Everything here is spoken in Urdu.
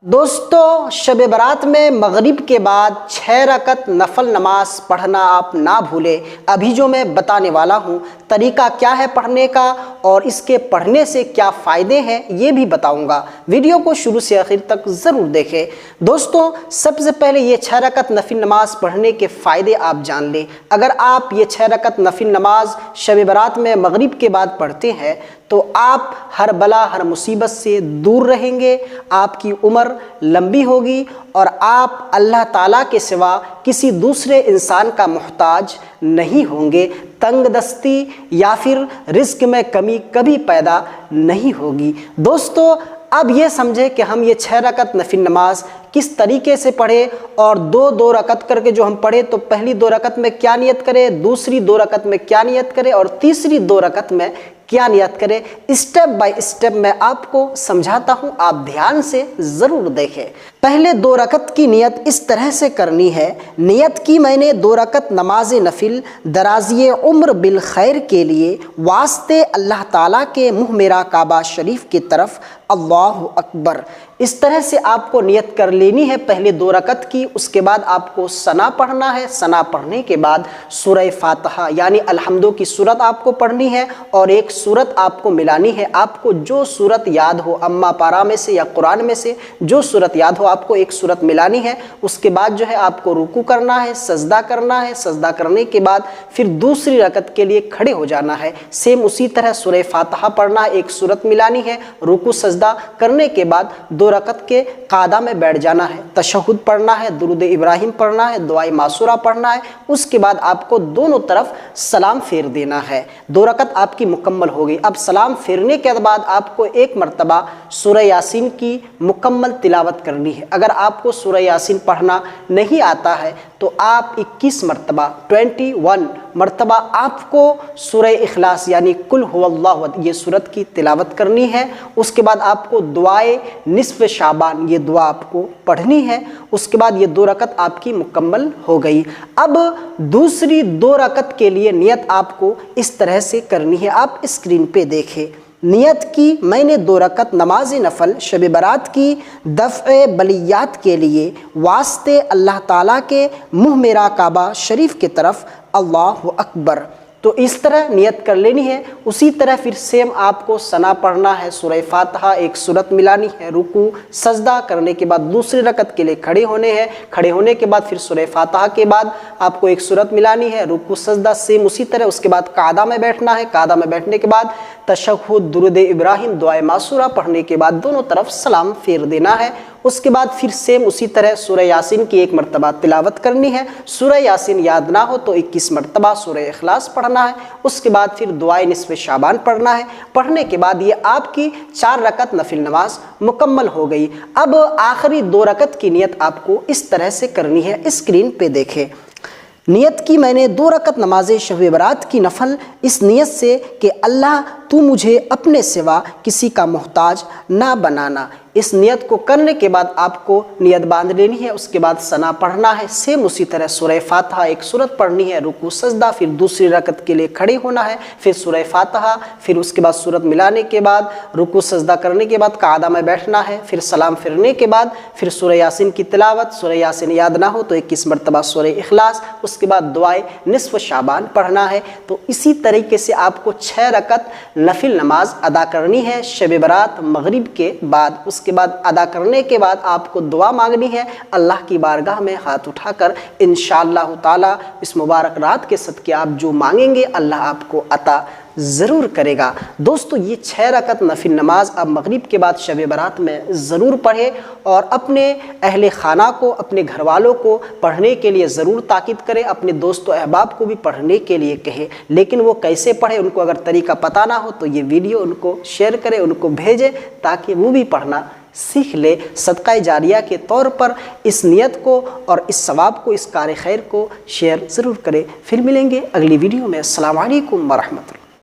دوستو، شب برات میں مغرب کے بعد 6 رکعت نفل نماز پڑھنا آپ نہ بھولیں۔ ابھی جو میں بتانے والا ہوں طریقہ کیا ہے پڑھنے کا اور اس کے پڑھنے سے کیا فائدے ہیں یہ بھی بتاؤں گا۔ ویڈیو کو شروع سے آخر تک ضرور دیکھیں۔ دوستو، سب سے پہلے یہ 6 رکعت نفل نماز پڑھنے کے فائدے آپ جان لیں۔ اگر آپ یہ 6 رکعت نفل نماز شب برات میں مغرب کے بعد پڑھتے ہیں تو آپ ہر بلا ہر مصیبت سے دور رہیں گے، آپ کی عمر لمبی ہوگی اور آپ اللہ تعالیٰ کے سوا کسی دوسرے انسان کا محتاج نہیں ہوں گے، تنگ دستی یا پھر رزق میں کمی کبھی پیدا نہیں ہوگی۔ دوستو، اب یہ سمجھے کہ ہم یہ 6 رکعت نفل نماز کس طریقے سے پڑھے اور دو رکعت کر کے جو ہم پڑھے تو پہلی 2 رکعت میں کیا نیت کرے، دوسری 2 رکعت میں کیا نیت کرے اور تیسری 2 رکعت میں کیا نیت کرے، اسٹیپ بائی اسٹیپ میں آپ کو سمجھاتا ہوں، آپ دھیان سے ضرور دیکھیں۔ پہلے 2 رکعت کی نیت اس طرح سے کرنی ہے۔ نیت کی میں نے 2 رکعت نماز نفل درازی عمر بالخیر کے لیے واسطے اللہ تعالیٰ کے منہ میرا کعبہ شریف کی طرف، اللہ اکبر۔ اس طرح سے آپ کو نیت کر لینی ہے پہلے 2 رکعت کی۔ اس کے بعد آپ کو ثنا پڑھنا ہے۔ ثنا پڑھنے کے بعد سورہ فاتحہ یعنی الحمدو کی سورت آپ کو پڑھنی ہے اور ایک سورت آپ کو ملانی ہے۔ آپ کو جو سورت یاد ہو، اما پارا میں سے یا قرآن میں سے جو سورت یاد ہو آپ کو ایک سورت ملانی ہے۔ اس کے بعد جو ہے آپ کو رکوع کرنا ہے، سجدہ کرنا ہے۔ سجدہ کرنے کے بعد پھر دوسری رکعت کے لیے کھڑے ہو جانا ہے۔ سیم اسی طرح سورہ فاتحہ پڑھنا ہے، ایک سورت ملانی ہے، رکوع سجدہ کرنے کے بعد 2 رکعت کے قعدہ میں بیٹھ جانا ہے، تشہد پڑھنا ہے، درود ابراہیم پڑھنا ہے، دعائے معصورہ پڑھنا ہے۔ اس کے بعد آپ کو دونوں طرف سلام پھیر دینا ہے۔ 2 رکعت آپ کی مکمل ہو گئی۔ اب سلام پھیرنے کے بعد آپ کو ایک مرتبہ سورہ یاسین کی مکمل تلاوت کرنی ہے۔ اگر آپ کو سورہ یاسین پڑھنا نہیں آتا ہے تو آپ 21 مرتبہ 21 مرتبہ آپ کو سورہ اخلاص یعنی قل هو اللہ احد یہ سورت کی تلاوت کرنی ہے۔ اس کے بعد آپ کو دعائے نصف شعبان یہ دعا آپ کو پڑھنی ہے۔ اس کے بعد یہ 2 رکعت آپ کی مکمل ہو گئی۔ اب دوسری 2 رکعت کے لیے نیت آپ کو اس طرح سے کرنی ہے، آپ اسکرین پہ دیکھیں۔ نیت کی میں نے 2 رکعت نماز نفل شب برات کی دفع بلیات کے لیے واسطے اللہ تعالیٰ کے منہ میرا کعبہ شریف کی طرف، اللہ اکبر۔ تو اس طرح نیت کر لینی ہے۔ اسی طرح پھر سیم آپ کو ثنا پڑھنا ہے، سورہ فاتحہ ایک سورت ملانی ہے، رکوع سجدہ کرنے کے بعد دوسری رکعت کے لیے کھڑے ہونے ہیں۔ کھڑے ہونے کے بعد پھر سورہ فاتحہ کے بعد آپ کو ایک سورت ملانی ہے، رکوع سجدہ سیم اسی طرح۔ اس کے بعد قعدہ میں بیٹھنا ہے۔ قعدہ میں بیٹھنے کے بعد تشہد، درود ابراہیم، دعائے معصورہ پڑھنے کے بعد دونوں طرف سلام پھیر دینا ہے۔ اس کے بعد پھر سیم اسی طرح سورہ یاسین کی ایک مرتبہ تلاوت کرنی ہے۔ سورہ یاسین یاد نہ ہو تو 21 مرتبہ سورہ اخلاص پڑھنا ہے۔ اس کے بعد پھر دعائے نصف شعبان پڑھنا ہے۔ پڑھنے کے بعد یہ آپ کی 4 رکعت نفل نماز مکمل ہو گئی۔ اب آخری 2 رکعت کی نیت آپ کو اس طرح سے کرنی ہے، اسکرین پہ دیکھیں۔ نیت کی میں نے 2 رکعت نماز شب برات کی نفل اس نیت سے کہ اللہ تو مجھے اپنے سوا کسی کا محتاج نہ بنانا۔ اس نیت کو کرنے کے بعد آپ کو نیت باندھ لینی ہے۔ اس کے بعد ثنا پڑھنا ہے، سیم اسی طرح سورہ فاتحہ ایک سورت پڑھنی ہے، رکوع سجدہ، پھر دوسری رکعت کے لیے کھڑے ہونا ہے، پھر سورہ فاتحہ، پھر اس کے بعد سورت ملانے کے بعد رکوع سجدہ کرنے کے بعد قعدہ میں بیٹھنا ہے، پھر سلام پھرنے کے بعد پھر سورہ یاسین کی تلاوت۔ سورہ یاسین یاد نہ ہو تو 21 مرتبہ سورہ اخلاص، اس کے بعد دعائے نصف شعبان پڑھنا ہے۔ تو اسی طریقے سے آپ کو 6 رکعت نفل نماز ادا کرنی ہے شب برات مغرب کے بعد۔ اس کے بعد ادا کرنے کے بعد آپ کو دعا مانگنی ہے اللہ کی بارگاہ میں ہاتھ اٹھا کر۔ انشاءاللہ تعالی اس مبارک رات کے صدقے آپ جو مانگیں گے اللہ آپ کو عطا ضرور کرے گا۔ دوستو، یہ 6 رکعت نفل نماز اب مغرب کے بعد شب برات میں ضرور پڑھے اور اپنے اہل خانہ کو، اپنے گھر والوں کو پڑھنے کے لیے ضرور تاکید کرے، اپنے دوست و احباب کو بھی پڑھنے کے لیے کہے۔ لیکن وہ کیسے پڑھے، ان کو اگر طریقہ پتہ نہ ہو تو یہ ویڈیو ان کو شیئر کرے، ان کو بھیجے تاکہ وہ بھی پڑھنا سیکھ لے۔ صدقہ جاریہ کے طور پر اس نیت کو اور اس ثواب کو، اس کار خیر کو شیئر ضرور کرے۔ پھر ملیں گے اگلی ویڈیو میں۔ السلام علیکم ورحمۃ اللہ۔